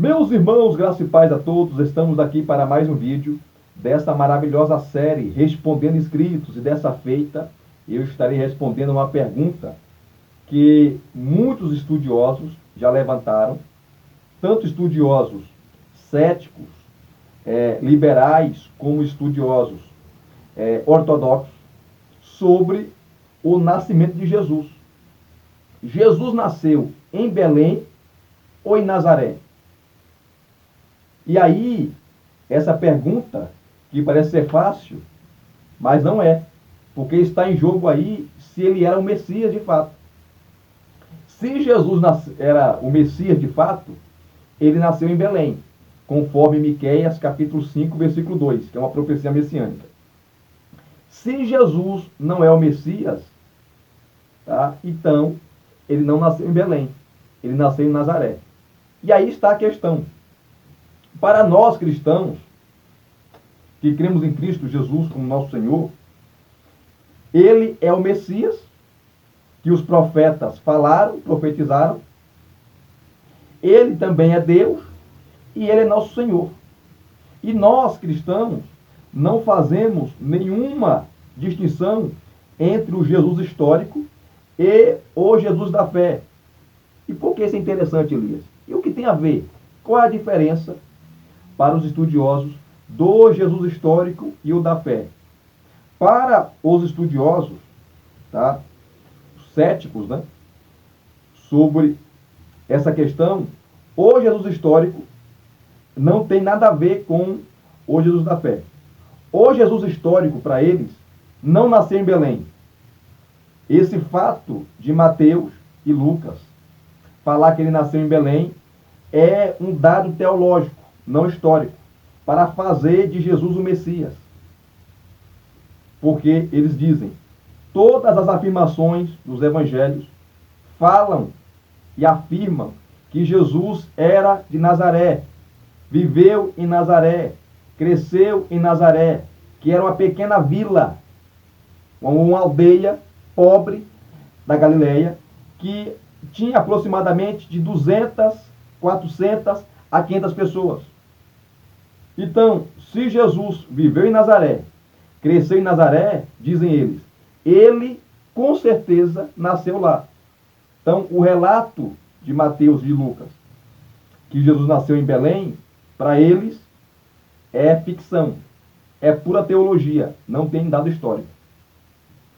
Meus irmãos, graça e paz a todos, estamos aqui para mais um vídeo desta maravilhosa série Respondendo Inscritos, e dessa feita eu estarei respondendo uma pergunta que muitos estudiosos já levantaram, tanto estudiosos céticos, liberais, como estudiosos ortodoxos, sobre o nascimento de Jesus. Jesus nasceu em Belém ou em Nazaré? E aí, essa pergunta, que parece ser fácil, mas não é, porque está em jogo aí se ele era o Messias de fato. Se Jesus era o Messias de fato, ele nasceu em Belém, conforme Miqueias capítulo 5, versículo 2, que é uma profecia messiânica. Se Jesus não é o Messias, tá? Então ele não nasceu em Belém, ele nasceu em Nazaré. E aí está a questão. Para nós cristãos, que cremos em Cristo Jesus como nosso Senhor, ele é o Messias que os profetas falaram, profetizaram. Ele também é Deus e ele é nosso Senhor. E nós cristãos não fazemos nenhuma distinção entre o Jesus histórico e o Jesus da fé. E por que isso é interessante, Elias? E o que tem a ver? Qual é a diferença para os estudiosos do Jesus histórico e o da fé? Para os estudiosos, tá, céticos, né, sobre essa questão, o Jesus histórico não tem nada a ver com o Jesus da fé. O Jesus histórico, para eles, não nasceu em Belém. Esse fato de Mateus e Lucas falar que ele nasceu em Belém é um dado teológico, não histórico, para fazer de Jesus o Messias. Porque eles dizem, todas as afirmações dos evangelhos falam e afirmam que Jesus era de Nazaré, viveu em Nazaré, cresceu em Nazaré, que era uma pequena vila, uma aldeia pobre da Galileia, que tinha aproximadamente de 200, 400 a 500 pessoas. Então, se Jesus viveu em Nazaré, cresceu em Nazaré, dizem eles, ele com certeza nasceu lá. Então, o relato de Mateus e de Lucas, que Jesus nasceu em Belém, para eles é ficção, é pura teologia, não tem dado histórico.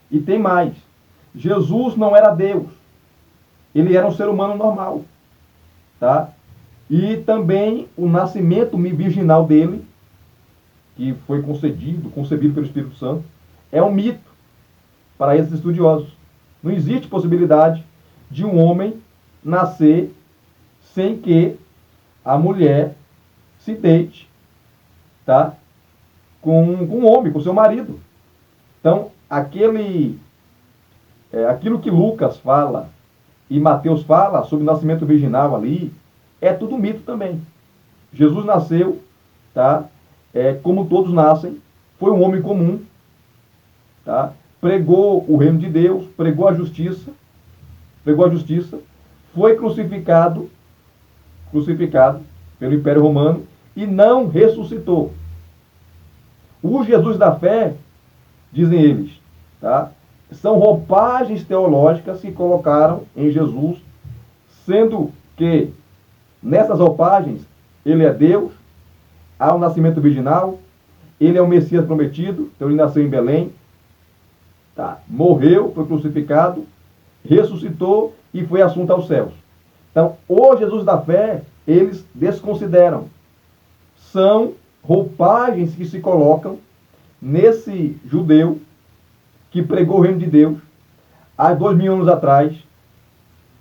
E tem mais, Jesus não era Deus, ele era um ser humano normal, tá? E também o nascimento virginal dele, que foi concebido pelo Espírito Santo, é um mito para esses estudiosos. Não existe possibilidade de um homem nascer sem que a mulher se deite, tá, com um homem, com seu marido. Então, aquilo que Lucas fala e Mateus fala sobre o nascimento virginal ali, é tudo mito também. Jesus nasceu, tá, como todos nascem, foi um homem comum, tá, pregou o reino de Deus, pregou a justiça, foi crucificado pelo Império Romano e não ressuscitou. O Jesus da fé, dizem eles, tá, são roupagens teológicas que colocaram em Jesus, sendo que nessas roupagens ele é Deus, há um nascimento virginal, ele é o Messias prometido, então ele nasceu em Belém, tá, morreu, foi crucificado, ressuscitou e foi assunto aos céus. Então, o Jesus da fé, eles desconsideram. São roupagens que se colocam nesse judeu que pregou o reino de Deus há 2000 anos atrás,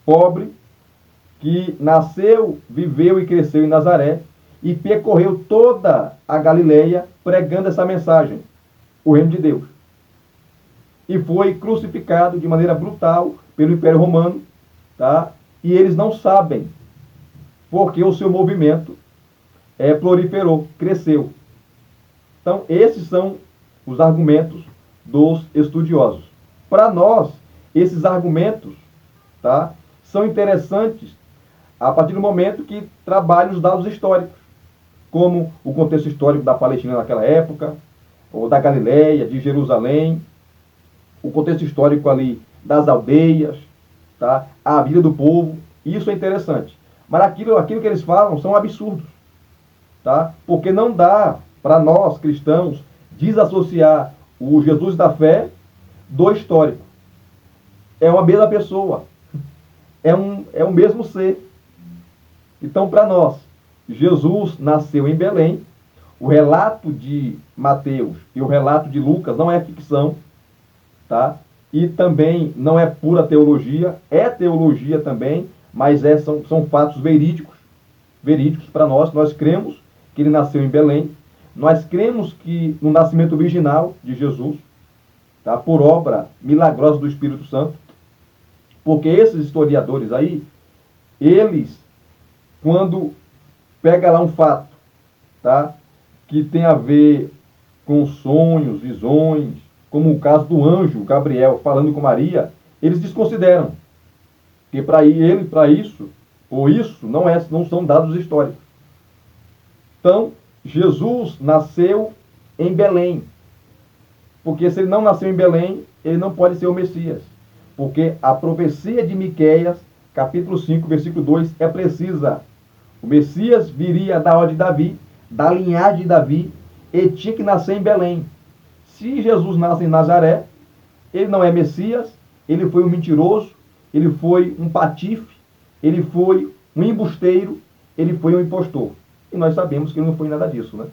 pobre, que nasceu, viveu e cresceu em Nazaré e percorreu toda a Galileia pregando essa mensagem, o reino de Deus. E foi crucificado de maneira brutal pelo Império Romano, tá? E eles não sabem porque o seu movimento proliferou, cresceu. Então, esses são os argumentos dos estudiosos. Para nós, esses argumentos, tá, são interessantes a partir do momento que trabalha os dados históricos, como o contexto histórico da Palestina naquela época, ou da Galileia, de Jerusalém, o contexto histórico ali das aldeias, tá? A vida do povo, isso é interessante. Mas aquilo que eles falam são absurdos, tá? Porque não dá para nós, cristãos, desassociar o Jesus da fé do histórico. É uma mesma pessoa, é um mesmo ser. Então, para nós, Jesus nasceu em Belém. O relato de Mateus e o relato de Lucas não é ficção, tá? E também não é pura teologia, é teologia também, mas são fatos verídicos para nós. Nós cremos que ele nasceu em Belém, nós cremos que no nascimento virginal de Jesus, tá? Por obra milagrosa do Espírito Santo, porque esses historiadores aí, eles, quando pega lá um fato, tá? Que tem a ver com sonhos, visões, como o caso do anjo Gabriel falando com Maria, eles desconsideram. Porque para isso, ou isso, não são dados históricos. Então, Jesus nasceu em Belém. Porque se ele não nasceu em Belém, ele não pode ser o Messias. Porque a profecia de Miqueias, capítulo 5, versículo 2, é precisa. O Messias viria da ordem de Davi, da linhagem de Davi, e tinha que nascer em Belém. Se Jesus nasce em Nazaré, ele não é Messias, ele foi um mentiroso, ele foi um patife, ele foi um embusteiro, ele foi um impostor. E nós sabemos que ele não foi nada disso, né?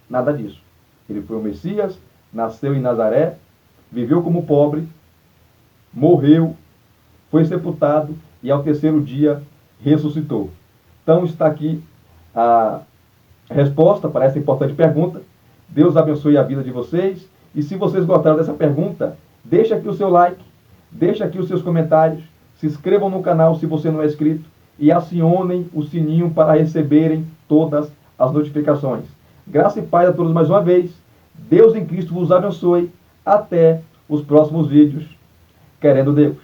Nada disso. Ele foi o Messias, nasceu em Nazaré, viveu como pobre, morreu, foi sepultado e ao terceiro dia ressuscitou. Então está aqui a resposta para essa importante pergunta. Deus abençoe a vida de vocês. E se vocês gostaram dessa pergunta, deixa aqui o seu like, deixa aqui os seus comentários, se inscrevam no canal se você não é inscrito e acionem o sininho para receberem todas as notificações. Graça e paz a todos mais uma vez. Deus em Cristo vos abençoe. Até os próximos vídeos, querendo Deus.